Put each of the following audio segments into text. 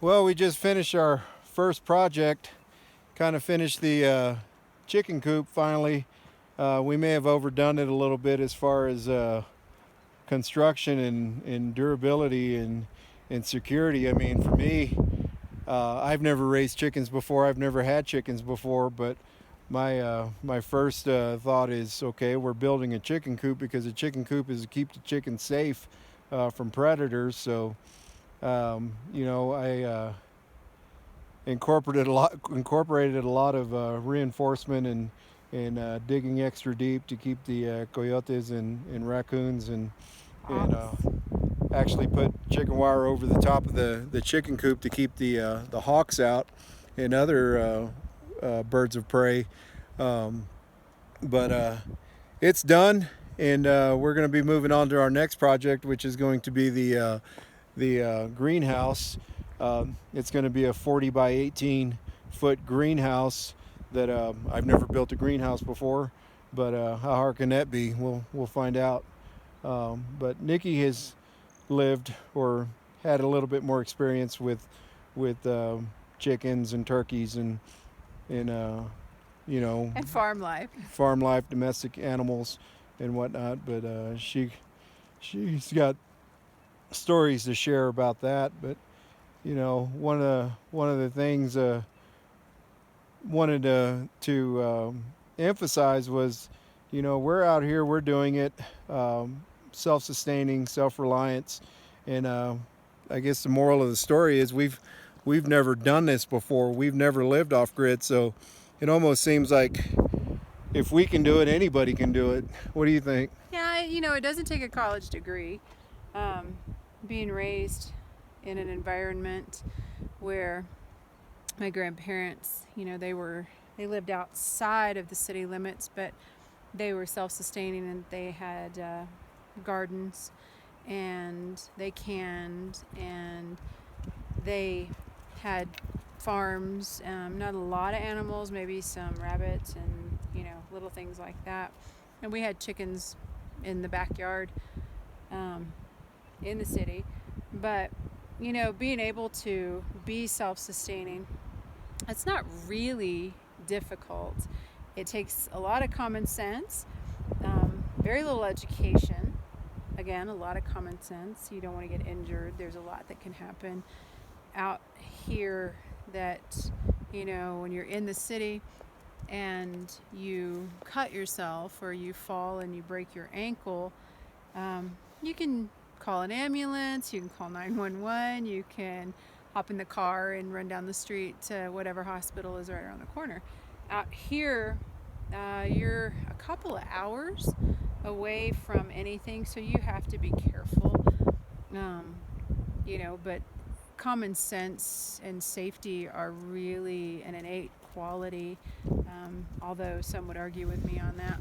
Well, we just finished our first project, kind of finished the chicken coop finally. We may have overdone it a little bit as far as construction and durability and security. I mean, for me, I've never raised chickens before. I've never had chickens before, but my first thought is, okay, we're building a chicken coop because a chicken coop is to keep the chickens safe from predators. So I incorporated a lot of reinforcement and digging extra deep to keep the coyotes and raccoons and actually put chicken wire over the top of the chicken coop to keep the hawks out and other birds of prey. But it's done, and we're going to be moving on to our next project, which is going to be the greenhouse. It's going to be a 40 by 18 foot greenhouse that I've never built a greenhouse before, but how hard can that be? We'll find out. But Nikki has lived or had a little bit more experience with chickens and turkeys and And farm life. farm life, domestic animals and whatnot. But she's got stories to share about that. But one of the things wanted to emphasize was, we're out here, we're doing it, self-sustaining, self-reliance, and I guess the moral of the story is we've never done this before. We've never lived off grid, so it almost seems like if we can do it, anybody can do it. What do you think? Yeah, it doesn't take a college degree. Being raised in an environment where my grandparents, they lived outside of the city limits, but they were self-sustaining and they had gardens and they canned and they had farms, not a lot of animals, maybe some rabbits and little things like that. And we had chickens in the backyard in the city. But being able to be self-sustaining, it's not really difficult. It takes a lot of common sense, very little education. Again, a lot of common sense. You don't want to get injured. There's a lot that can happen out here that, when you're in the city and you cut yourself or you fall and you break your ankle, you can call an ambulance, you can call 911, you can hop in the car and run down the street to whatever hospital is right around the corner. Out here, you're a couple of hours away from anything, so you have to be careful. But common sense and safety are really an innate quality, although some would argue with me on that.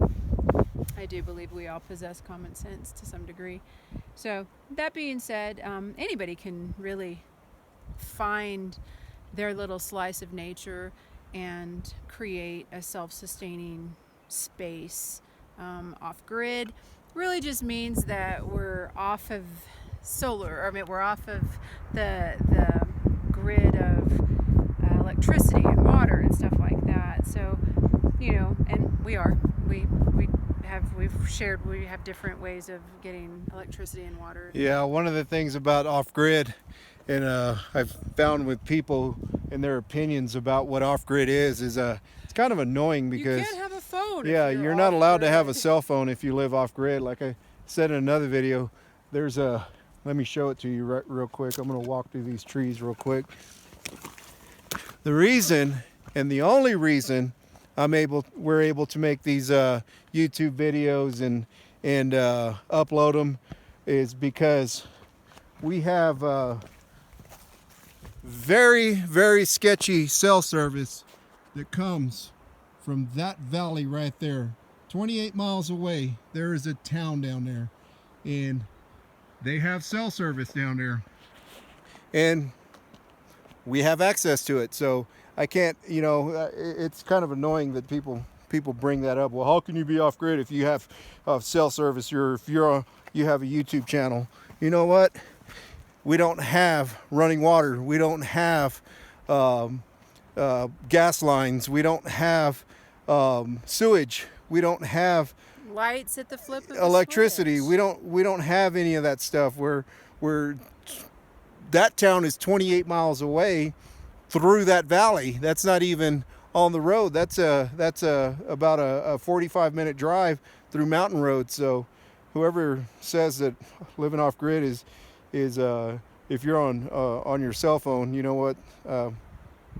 I do believe we all possess common sense to some degree. So that being said, anybody can really find their little slice of nature and create a self-sustaining space. Off-grid really just means that we're off of we're off of the grid of electricity and water and stuff like that. So, and we have different ways of getting electricity and water. Yeah, one of the things about off-grid, and I've found with people and their opinions about what off-grid is it's kind of annoying because you can't have a phone. yeah, if you're not allowed to have a off-grid. cell phone if you live off-grid. Like I said in another video, let me show it to you real quick. I'm going to walk through these trees real quick. The reason, and the only reason we're able to make these YouTube videos and upload them is because we have very, very sketchy cell service that comes from that valley right there. 28 miles away, there is a town down there, and they have cell service down there. And we have access to it, so I can't, it's kind of annoying that people bring that up. Well, how can you be off grid if you have cell service or if you have a YouTube channel? You know what? we don't have running water. We don't have gas lines. We don't have sewage. We don't have Lights at the flip of the electricity. switch. We don't have any of that stuff. We're that town is 28 miles away through that valley. That's not even on the road. That's about a 45-minute drive through mountain roads. So whoever says that living off grid is if you're on your cell phone, you know what?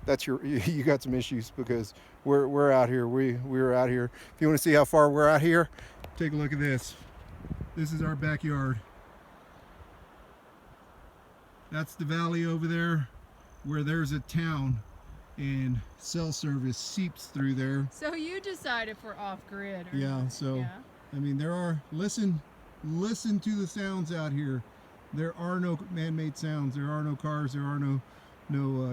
That's you got some issues, because we're out here. We're out here. If you want to see how far we're out here, take a look at this. This is our backyard. That's the valley over there where there's a town, and cell service seeps through there. So you decide if we're off grid or Yeah, not. so Yeah. I mean, there are listen to the sounds out here. There are no man-made sounds. There are no cars. There are no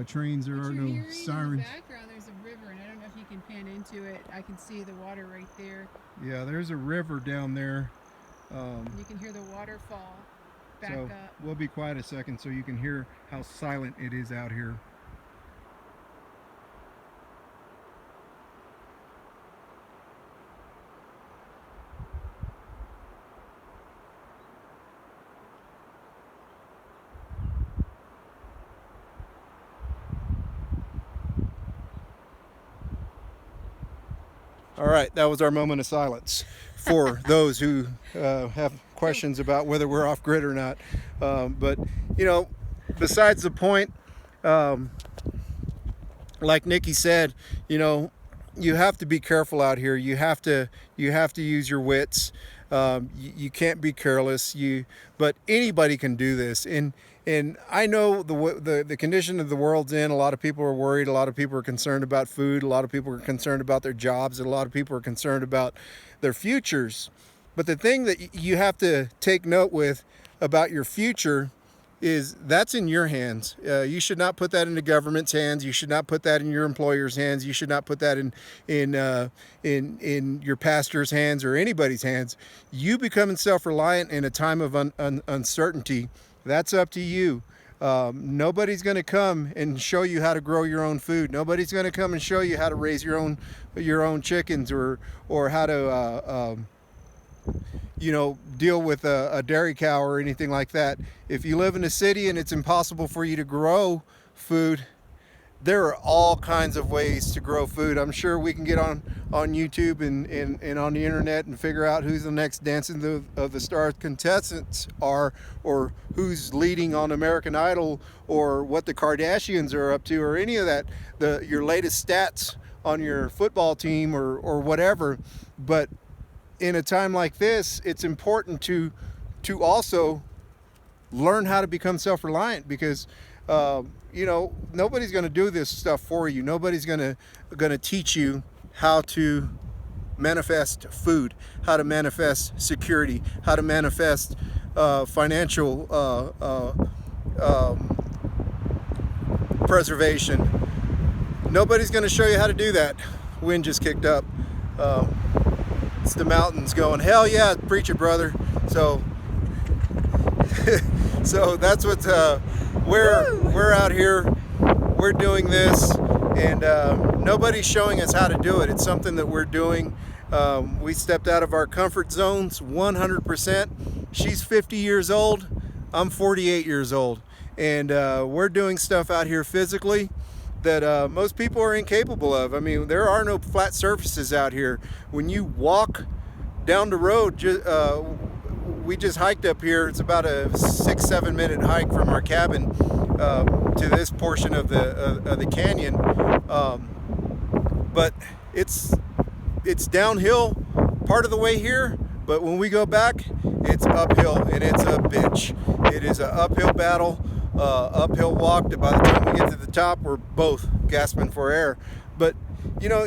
trains. There are no sirens. In the background, there's a river, and I don't know if you can pan into it. I can see the water right there. Yeah, there's a river down there. You can hear the waterfall back So up. we'll be quiet a second so you can hear how silent it is out here. All right, that was our moment of silence for those who have questions about whether we're off grid or not. But you know, besides the point, like Nikki said, you know, you have to be careful out here. You have to use your wits. You can't be careless. But anybody can do this. And I know the condition of the world's in. A lot of people are worried. A lot of people are concerned about food. A lot of people are concerned about their jobs. And a lot of people are concerned about their futures. But the thing that you have to take note with about your future is that's in your hands. You should not put that in the government's hands. You should not put that in your employer's hands. You should not put that in your pastor's hands or anybody's hands. You becoming self-reliant in a time of uncertainty, that's up to you. Nobody's going to come and show you how to grow your own food. Nobody's going to come and show you how to raise your own chickens or how to you know, deal with a dairy cow or anything like that. If you live in a city and it's impossible for you to grow food, there are all kinds of ways to grow food. I'm sure we can get on YouTube and on the internet and figure out who's the next Dancing of the Stars contestants are, or who's leading on American Idol, or what the Kardashians are up to, or any of that, your latest stats on your football team or whatever. But in a time like this, it's important to also learn how to become self-reliant, because you know, nobody's going to do this stuff for you. Nobody's going to teach you how to manifest food, how to manifest security, how to manifest financial preservation. Nobody's going to show you how to do that. Wind just kicked up. It's the mountains going, hell yeah, preach it, brother. So so that's what we're out here, we're doing this, and nobody's showing us how to do it. It's something that we're doing. We stepped out of our comfort zones 100%. She's 50 years old, I'm 48 years old, and we're doing stuff out here physically that most people are incapable of. I mean, there are no flat surfaces out here. When you walk down the road, we just hiked up here. It's about a 6-7 minute hike from our cabin to this portion of the canyon. But it's downhill part of the way here, but when we go back, it's uphill, and it's a bitch. It is an uphill battle, uphill walk. That by the time we get to the top, we're both gasping for air. But you know,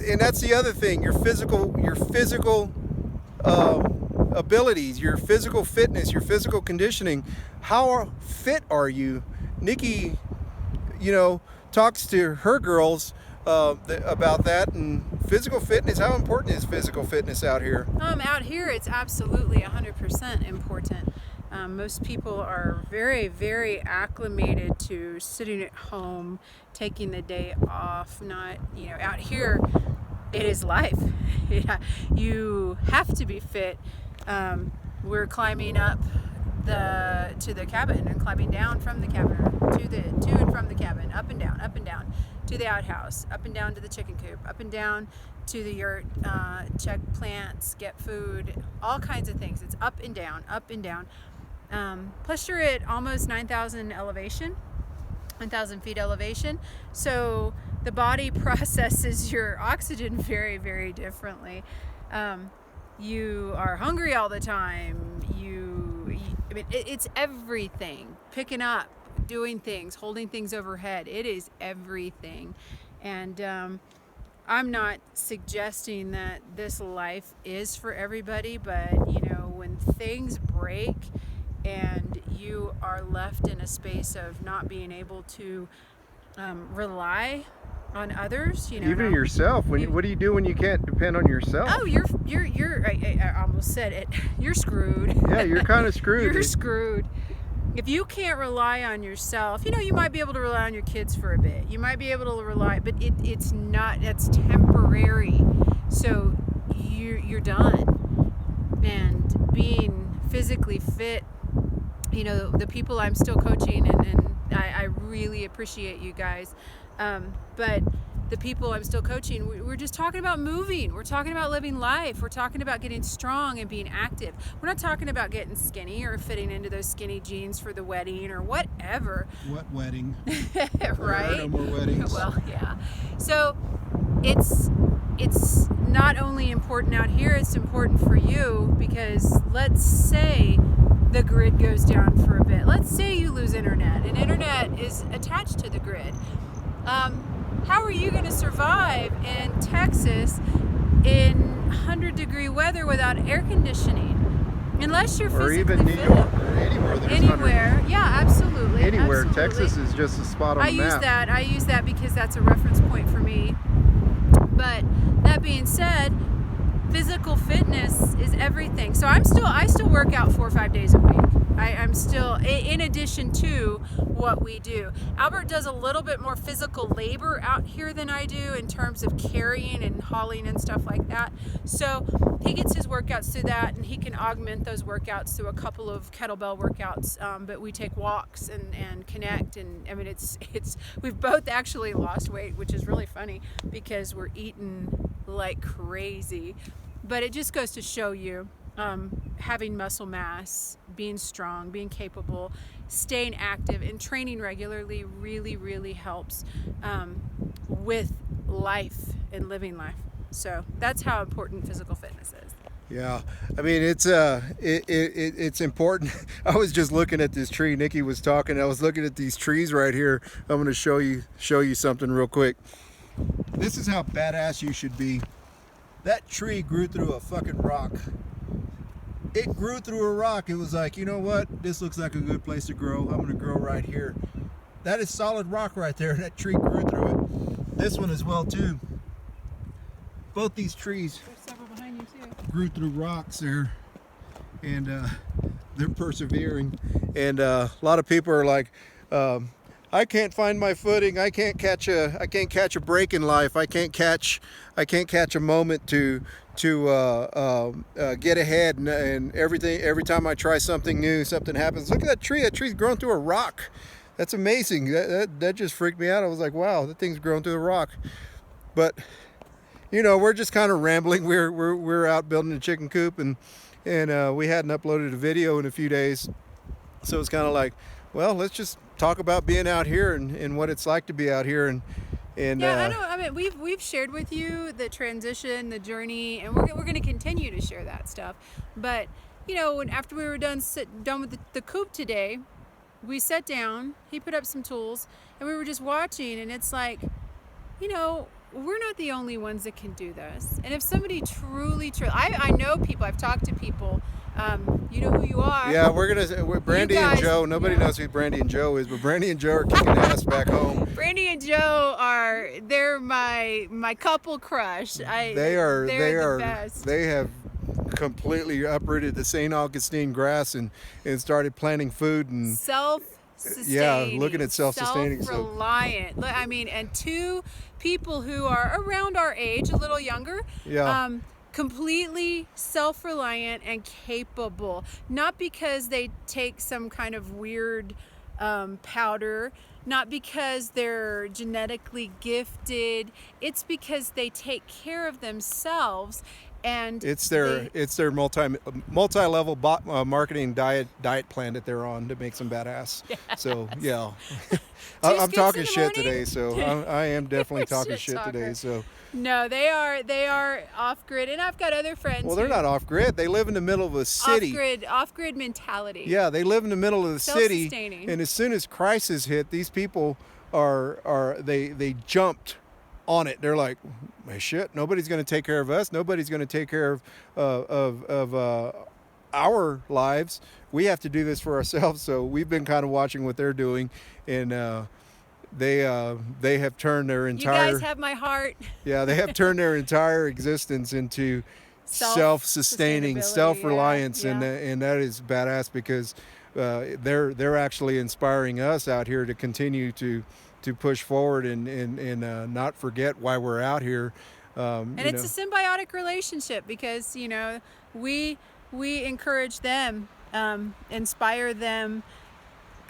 and that's the other thing: your physical abilities, your physical fitness, your physical conditioning. How fit are you? Nikki, you know, talks to her girls about that, and physical fitness. How important is physical fitness out here? Out here, it's absolutely 100% important. Most people are very, very acclimated to sitting at home, taking the day off. Not, out here, it is life. Yeah, you have to be fit. We're climbing up to the cabin and climbing down from the cabin, to and from the cabin, up and down to the outhouse, up and down to the chicken coop, up and down to the yurt, check plants, get food, all kinds of things. It's up and down, up and down. Plus you're at almost 9,000 elevation, 9,000 feet elevation. So the body processes your oxygen very, very differently. You are hungry all the time. It's everything. Picking up, doing things, holding things overhead. It is everything. And I'm not suggesting that this life is for everybody, but when things break and you are left in a space of not being able to rely on others, Even yourself. What do you do when you can't depend on yourself? Oh, you're I almost said it. You're screwed. Yeah, you're kind of screwed. You're screwed. If you can't rely on yourself, you might be able to rely on your kids for a bit. You might be able to rely, but it's not. That's temporary. So you're done. And being physically fit, the people I'm still coaching, and I really appreciate you guys. But the people I'm still coaching, we're just talking about moving. We're talking about living life. We're talking about getting strong and being active. We're not talking about getting skinny or fitting into those skinny jeans for the wedding or whatever. What wedding? Right? No more weddings. Well, yeah. So it's not only important out here, it's important for you, because let's say the grid goes down for a bit. Let's say you lose internet, and internet is attached to the grid. How are you going to survive in Texas in 100-degree weather without air conditioning? Unless you're physically fit. Or even New York, or anywhere. Anywhere, yeah, absolutely. Anywhere. Absolutely. Texas is just a spot on the map. I use that because that's a reference point for me. But that being said, physical fitness is everything. So I still work out 4 or 5 days a week. I'm still, in addition to what we do. Albert does a little bit more physical labor out here than I do in terms of carrying and hauling and stuff like that. So he gets his workouts through that, and he can augment those workouts through a couple of kettlebell workouts. But we take walks and connect, and we've both actually lost weight, which is really funny because we're eating like crazy. But it just goes to show you, having muscle mass, being strong, being capable, staying active, and training regularly really, really helps with life and living life. So that's how important physical fitness is. Yeah, I mean it's important. I was just looking at this tree. Nikki was talking. I was looking at these trees right here. I'm going to show you something real quick. This is how badass you should be. That tree grew through a fucking rock. It grew through a rock. It was like, you know what? This looks like a good place to grow. I'm going to grow right here. That is solid rock right there. That tree grew through it. This one as well too. Both these trees Behind you too. grew through rocks there, and they're persevering. And a lot of people are like, I can't find my footing. I can't catch a break in life. I can't catch a moment to get ahead, and everything. Every time I try something new, something happens. Look at that tree. That tree's grown through a rock. That's amazing. That just freaked me out. I was like, wow, that thing's grown through a rock. But we're just kind of rambling. We're out building a chicken coop, and we hadn't uploaded a video in a few days, so it's kind of like, well, let's just talk about being out here and what it's like to be out here. And yeah, I know. I mean, we've shared with you the transition, the journey, and we're going to continue to share that stuff. But after we were done with the coop today, we sat down. He put up some tools, and we were just watching. And it's like, we're not the only ones that can do this. And if somebody truly, I know people. I've talked to people. You know who you are. Yeah, we're Brandy and Joe. Nobody knows who Brandy and Joe is, but Brandy and Joe are kicking ass back home. Brandy and Joe they're my couple crush. They are the best. They have completely uprooted the St. Augustine grass and started planting food and Self-sustaining, looking at self-sustaining. self-reliant. I mean, and two people who are around our age, a little younger, Yeah. completely self-reliant and capable. Not because they take some kind of weird powder, not because they're genetically gifted. It's because they take care of themselves, and It's their multi-level marketing diet plan that they're on that makes them badass. Yes. So yeah, 2 I'm scoops talking in the shit morning? today. So I am definitely talking Shit shit talker. today. So No, they are off grid, and I've got other friends. well, they're not off grid. They live in the middle of a city. Off grid mentality. Yeah, they live in the middle of the city, Self-sustaining. and as soon as crisis hit, these people they jumped on it. They're like, "Hey, shit, nobody's going to take care of us. Nobody's going to take care of our lives. We have to do this for ourselves." So we've been kind of watching what they're doing, and they have turned their entire. You guys have my heart. Yeah, they have turned their entire existence into self-sustaining, self-reliance, yeah. and that is badass because they're actually inspiring us out here to continue to push forward and not forget why we're out here. And it's a symbiotic relationship because we encourage them, inspire them.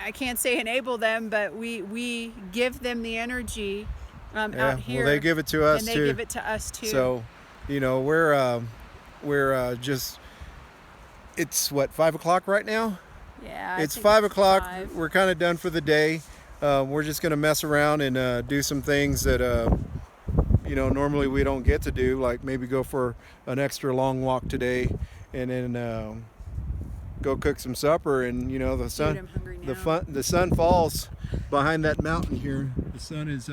I can't say enable them, but we give them the energy out here. Well, they give it to us and they too. give it to us too. So, we're just. It's what, 5 o'clock right now? Yeah. It's 5 o'clock. 5. We're kind of done for the day. We're just gonna mess around and do some things that normally we don't get to do, like maybe go for an extra long walk today, and then go cook some supper. And the sun, Dude, I'm hungry now. the sun falls behind that mountain here. The sun is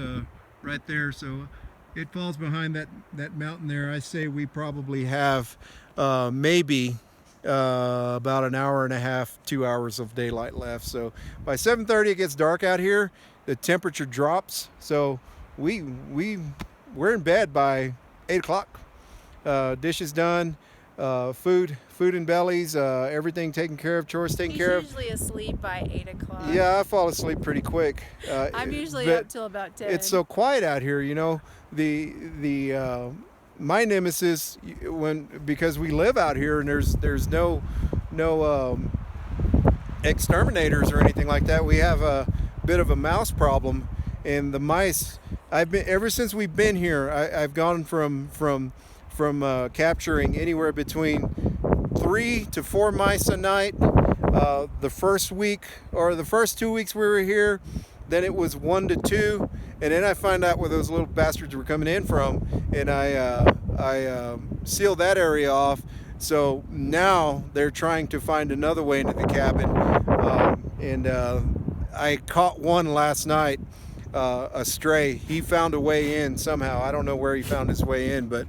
right there, so it falls behind that mountain there. I say we probably have maybe about an hour and a half, 2 hours of daylight left. So by 7:30 it gets dark out here. The temperature drops, so we're in bed by 8 o'clock. Dishes done, food in bellies, everything taken care of, chores taken care of. He's usually asleep by 8 o'clock. Yeah, I fall asleep pretty quick. I'm usually up till about 10. It's so quiet out here, my nemesis, because we live out here and there's no exterminators or anything like that. We have a bit of a mouse problem, and the mice. Ever since we've been here, I've gone from capturing anywhere between 3 to 4 mice a night. The first week or the first 2 weeks we were here, then it was 1 to 2, and then I find out where those little bastards were coming in from, and I sealed that area off. So now they're trying to find another way into the cabin, and I caught one last night, a stray. He found a way in somehow. I don't know where he found his way in, but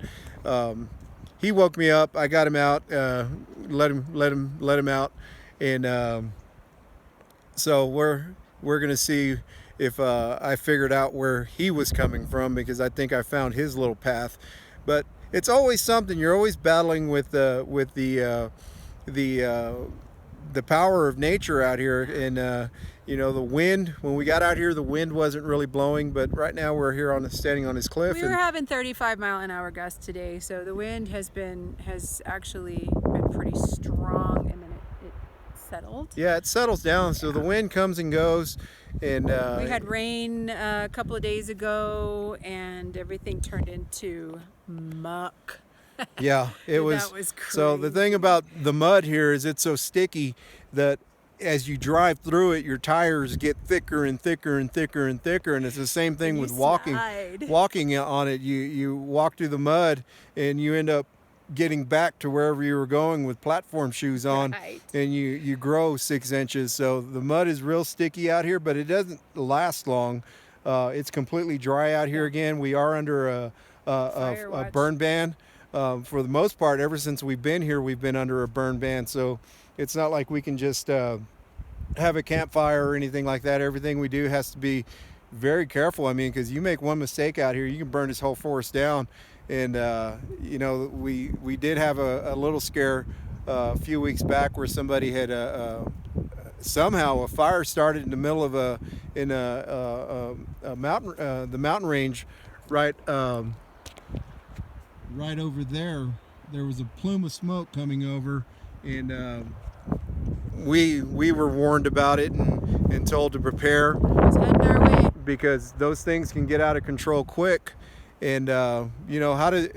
he woke me up. I got him out, let him out, and so we're gonna see if I figured out where he was coming from, because I think I found his little path. But it's always something. You're always battling with the power of nature out here, and the wind. When we got out here, the wind wasn't really blowing, but right now we're here standing on this cliff. We were having 35-mile-an-hour gusts today, so the wind has actually been pretty strong, and then it settled. Yeah, it settles down, so the wind comes and goes, and we had rain a couple of days ago, and everything turned into muck. Yeah, it was. That was crazy. So the thing about the mud here is it's so sticky that as you drive through it, your tires get thicker and thicker and thicker and thicker, and it's the same thing with walking. Walking on it, you walk through the mud, and you end up getting back to wherever you were going with platform shoes on, Right. and you grow 6 inches. So the mud is real sticky out here, but it doesn't last long. It's completely dry out here again. We are under a burn ban. For the most part, ever since we've been here, we've been under a burn ban. So it's not like we can just have a campfire or anything like that. Everything we do has to be very careful. I mean, because you make one mistake out here, you can burn this whole forest down. And you know, we did have a little scare a few weeks back where somebody had somehow a fire started in the middle of a mountain, the mountain range, right right over there. There was a plume of smoke coming over, and we were warned about it and told to prepare, It's heading our way. because those things can get out of control quick. And you know,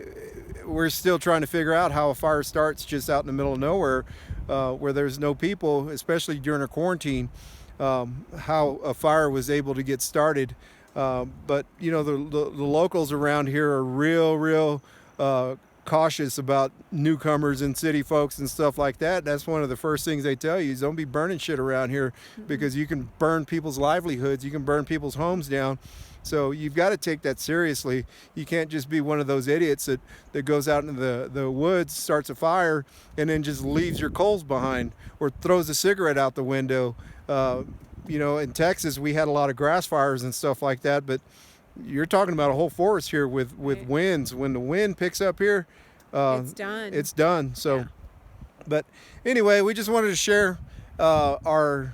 we're still trying to figure out how a fire starts just out in the middle of nowhere, where there's no people, especially during a quarantine, how a fire was able to get started. But you know, the locals around here are real cautious about newcomers and city folks and stuff like that. That's one of the first things they tell you is don't be burning shit around here, because you can burn people's livelihoods, you can burn people's homes down. So you've got to take that seriously. You can't just be one of those idiots that goes out into the woods, starts a fire, and then just leaves your coals behind or throws a cigarette out the window. You know, in Texas, we had a lot of grass fires and stuff like that, but you're talking about a whole forest here with Right. winds. When the wind picks up here, It's done. it's done. So, Yeah. but anyway, we just wanted to share our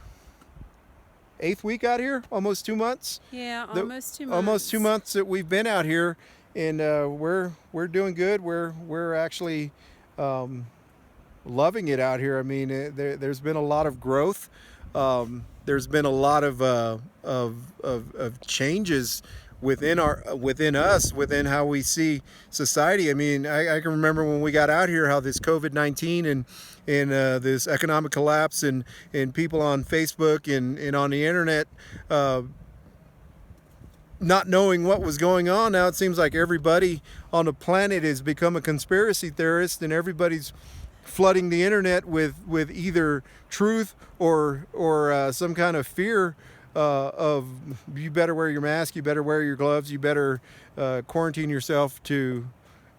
8th week out here, almost 2 months. Yeah, The- almost 2 months. Almost 2 months that we've been out here, and we're doing good. We're actually loving it out here. I mean, there's been a lot of growth. There's been a lot of changes within us, within how we see society. I mean, I can remember when we got out here how this COVID-19 and this economic collapse and people on Facebook and on the internet not knowing what was going on. Now it seems like everybody on the planet has become a conspiracy theorist, and everybody's flooding the internet with either truth or some kind of fear of you better wear your mask, you better wear your gloves, you better quarantine yourself to,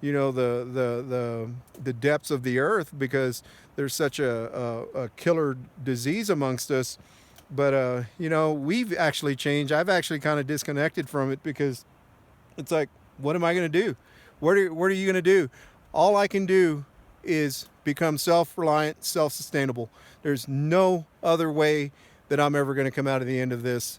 you know, the depths of the earth, because there's such a killer disease amongst us. But you know, we've actually changed. I've actually kind of disconnected from it, because it's like, what am I going to do? What are you going to do? All I can do is become self-reliant, self-sustainable. There's no other way that I'm ever going to come out of the end of this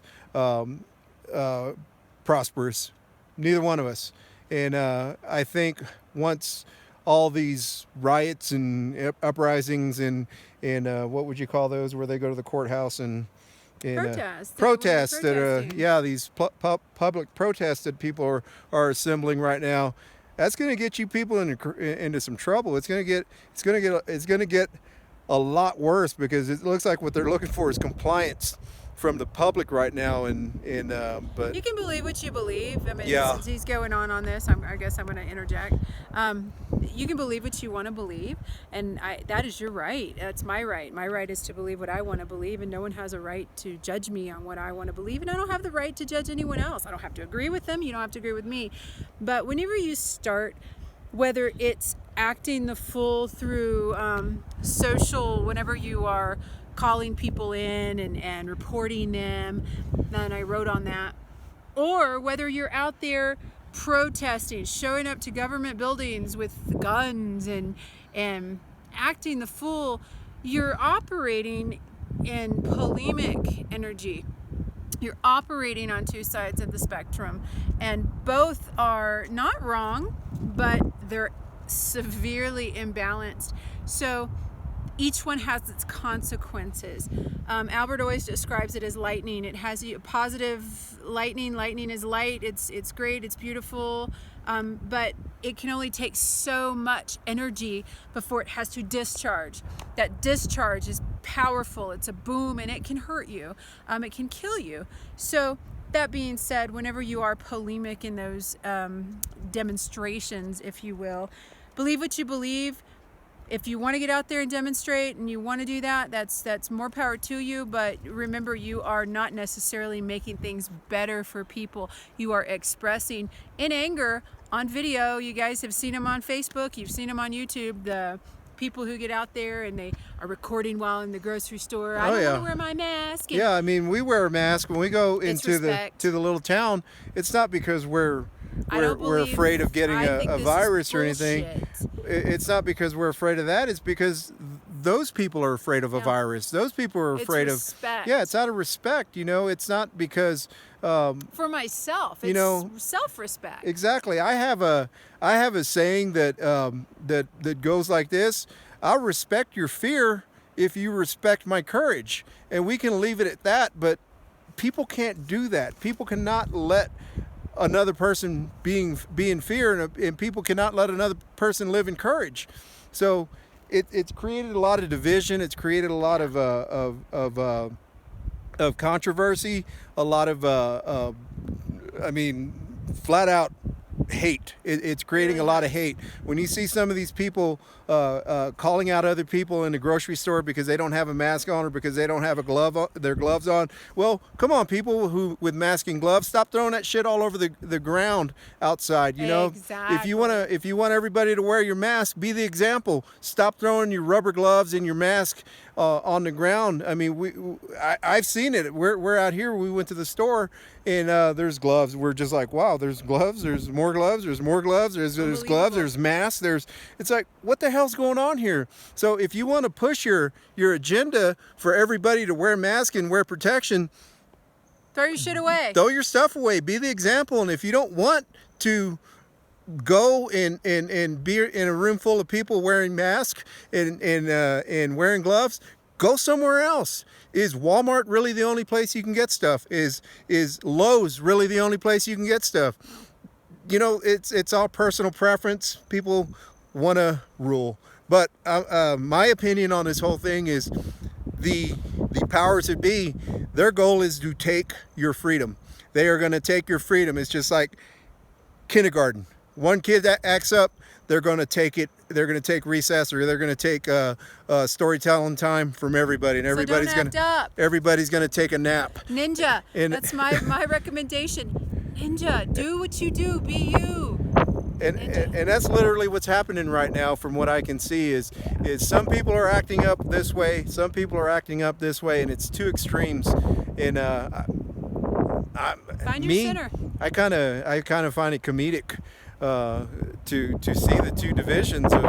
prosperous. Neither one of us. And I think once all these riots and uprisings and what would you call those, where they go to the courthouse and protests that protesting. these public protests that people are assembling right now, that's going to get you people into some trouble. It's going to get a lot worse, because it looks like what they're looking for is compliance from the public right now. But You can believe what you believe. I mean, Yeah. since he's going on this, I guess I'm going to interject. You can believe what you want to believe, and that is your right. That's my right. My right is to believe what I want to believe, and no one has a right to judge me on what I want to believe, and I don't have the right to judge anyone else. I don't have to agree with them. You don't have to agree with me. But whenever you start, whether it's acting the fool through social, whenever you are calling people in and reporting them, and I wrote on that, or whether you're out there protesting, showing up to government buildings with guns and acting the fool, you're operating in polemic energy. You're operating on two sides of the spectrum, and both are not wrong, but they're severely imbalanced. So each one has its consequences. Albert always describes it as lightning. It has a positive lightning. Lightning is light. It's great. It's beautiful. But it can only take so much energy before it has to discharge. That discharge is powerful. It's a boom, and it can hurt you. It can kill you. So that being said, whenever you are polemic in those demonstrations, if you will, believe what you believe. If you want to get out there and demonstrate and you want to do that, that's more power to you. But remember, you are not necessarily making things better for people. You are expressing in anger on video. You guys have seen them on Facebook. You've seen them on YouTube. The people who get out there and they are recording while in the grocery store. I don't want to wear my mask. Yeah, I mean, we wear a mask when we go into respect. the little town. It's not because we're I don't we're believe. afraid of getting I think a this virus is or anything. It's not because we're afraid of that. It's because those people are afraid of a No. virus. Those people are It's afraid respect. Yeah, it's out of respect. You know, it's not because For myself, you it's know, self-respect. exactly. I have a saying that that goes like this: I'll respect your fear if you respect my courage, and we can leave it at that. But people can't do that. People cannot let another person be in fear, and people cannot let another person live in courage. So it's created a lot of division. It's created a lot of controversy, a lot of I mean, flat out hate. It's creating Really a lot of has. hate. When you see some of these people calling out other people in the grocery store because they don't have a mask on or because they don't have their gloves on, well, come on, people who with mask and gloves, stop throwing that shit all over the ground outside. You know, if you want everybody to wear your mask, be the example. Stop throwing your rubber gloves and your mask on the ground. I mean, I've seen it. We're out here. We went to the store and there's gloves. We're just like, wow, there's gloves. There's more gloves. There's more gloves. There's gloves. There's masks. It's like, what the hell's going on here? So if you want to push your agenda for everybody to wear masks and wear protection, Throw your shit away. throw your stuff away. Be the example. And if you don't want to go and be in a room full of people wearing masks and wearing gloves, go somewhere else. Is Walmart really the only place you can get stuff? Is Lowe's really the only place you can get stuff? You know, it's all personal preference. People want to rule, but my opinion on this whole thing is the powers that be, their goal is to take your freedom. They are going to take your freedom. It's just like kindergarten. One kid that acts up, they're going to take it. They're going to take recess, or they're going to take storytelling time from everybody, and everybody's going to take a nap. Ninja, that's my recommendation. Ninja, do what you do. Be you. And that's literally what's happening right now, from what I can see. Is some people are acting up this way, some people are acting up this way, and it's two extremes. And Find your center. I kind of find it comedic to see the two divisions of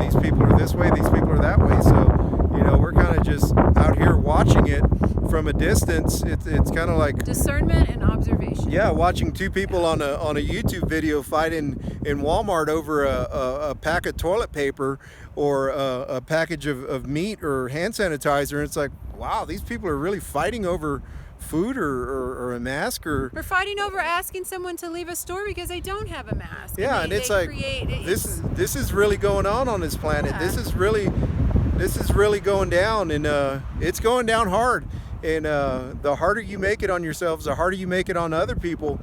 these people are this way, these people are that way. So, you know, we're kind of just out here watching it from a distance. It's kind of like discernment and observation. Yeah, watching two people on a YouTube video fight in Walmart over a pack of toilet paper or a package of meat or hand sanitizer. And it's like, wow, these people are really fighting over food or a mask, or we're fighting over asking someone to leave a store because they don't have a mask. Yeah, and it's like, this is really going on this planet. Yeah. This is really going down, and it's going down hard. And the harder you make it on yourselves, the harder you make it on other people.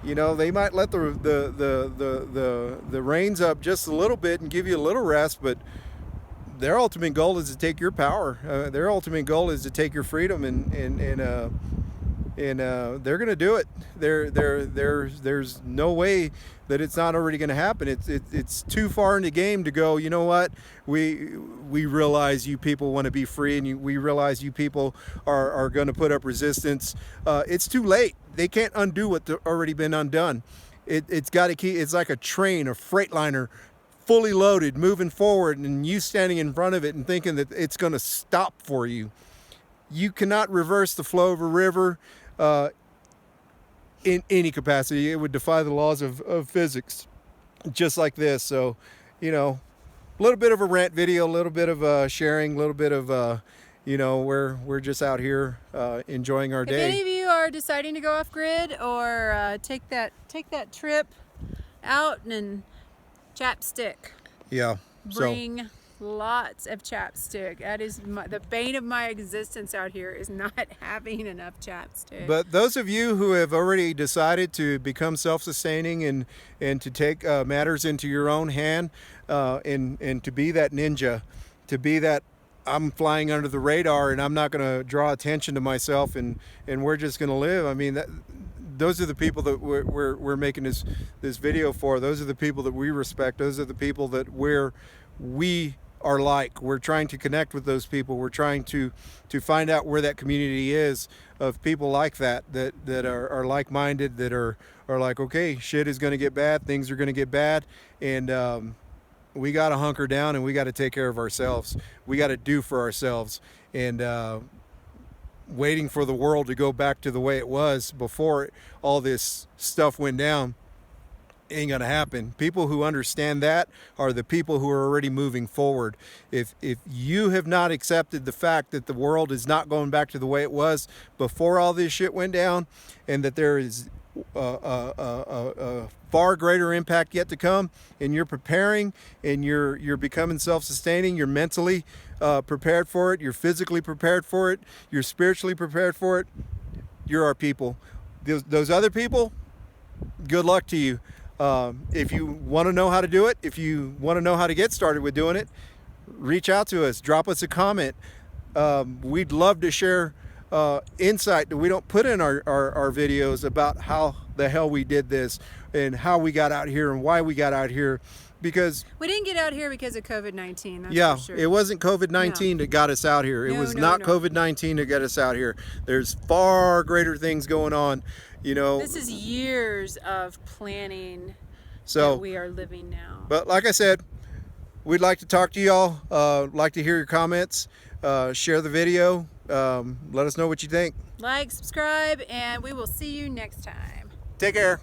You know, they might let the reins up just a little bit and give you a little rest, but their ultimate goal is to take your power. Their ultimate goal is to take your freedom, and they're going to do it. There's no way that it's not already going to happen. It's too far in the game to go, you know what? We realize you people want to be free, and we realize you people are going to put up resistance. It's too late. They can't undo what's already been undone. It's got to keep. It's like a train, a freight liner, fully loaded, moving forward, and you standing in front of it and thinking that it's going to stop for you. You cannot reverse the flow of a river in any capacity. It would defy the laws of physics, just like this. So, you know, a little bit of a rant video, a little bit of sharing, a little bit of, you know, we're just out here enjoying our day. If any of you are deciding to go off grid or take that trip out, and chapstick. Yeah. Bring lots of chapstick. That is the bane of my existence out here, is not having enough chapstick. But those of you who have already decided to become self-sustaining and to take matters into your own hand, and to be that ninja, to be that I'm flying under the radar and I'm not going to draw attention to myself, and we're just going to live. I mean, those are the people that we're making this video for. Those are the people that we respect. Those are the people that we are like. We're trying to connect with those people. We're trying to find out where that community is of people like that are like-minded, that are like, okay, shit is going to get bad, things are going to get bad, and we got to hunker down and we got to take care of ourselves. We got to do for ourselves. And waiting for the world to go back to the way it was before all this stuff went down ain't gonna happen. People who understand that are the people who are already moving forward. If you have not accepted the fact that the world is not going back to the way it was before all this shit went down, and that there is a far greater impact yet to come, and you're preparing and you're becoming self-sustaining, you're mentally prepared for it, you're physically prepared for it, you're spiritually prepared for it, you're our people. Those other people, good luck to you. If you want to know how to do it, if you want to know how to get started with doing it, reach out to us, drop us a comment. We'd love to share insight that we don't put in our videos about how the hell we did this and how we got out here and why we got out here, because we didn't get out here because of COVID-19. That's yeah, for sure. it wasn't COVID-19 that got us out here. It was not COVID-19 that got us out here. There's far greater things going on, you know. This is years of planning so that we are living now. But like I said, we'd like to talk to y'all, like to hear your comments, share the video, let us know what you think. Like, subscribe, and we will see you next time. Take care.